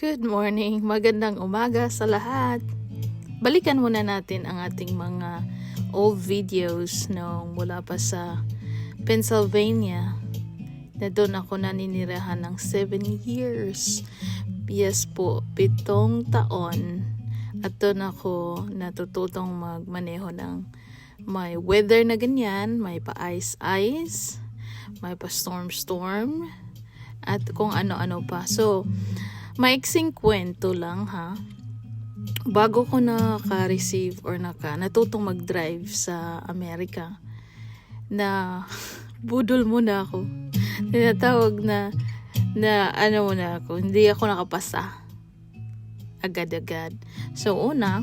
Good morning, magandang umaga sa lahat. Balikan muna natin ang ating mga old videos nung mula pa sa Pennsylvania na doon ako naninirahan ng 7 years. Yes po, 7 taon. At doon ako natututong magmaneho ng may weather na ganyan, may pa-ice-ice, may pa-storm-storm, at kung ano-ano pa. So, maiksing kwento lang ha. Bago ko naka-receive or natutong mag-drive sa Amerika, na budol muna ako. Tinatawag na ano muna ako, hindi ako nakapasa agad-agad. So una,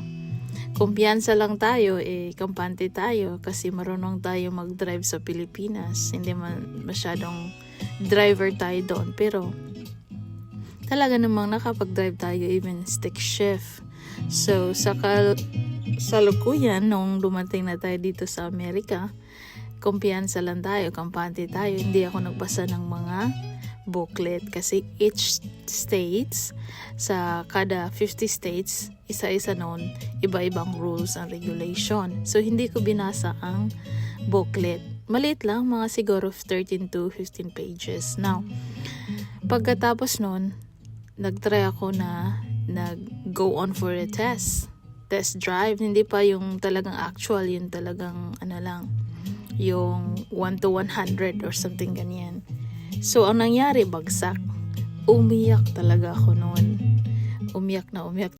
kumpiyansa lang tayo, kampante tayo kasi marunong tayo mag-drive sa Pilipinas. Hindi man masyadong driver tayo doon, pero talaga namang nakapag-drive tayo even stick shift. So sa kasalukuyan nung dumating na tayo dito sa Amerika, kumpiyansa lang tayo, kampante tayo. Hindi ako nagbasa ng mga booklet kasi each states, sa kada 50 states, isa-isa noon, iba-ibang rules and regulation. So hindi ko binasa ang booklet. Maliit lang, mga siguro 13 to 15 pages. Now, pagkatapos noon, nag-try ako na nag-go on for a test drive. Hindi pa yung talagang actual, yung talagang ano lang, yung 1 to 100 or something ganyan. So ang nangyari, bagsak. Umiyak talaga ako noon. Umiyak na umiyak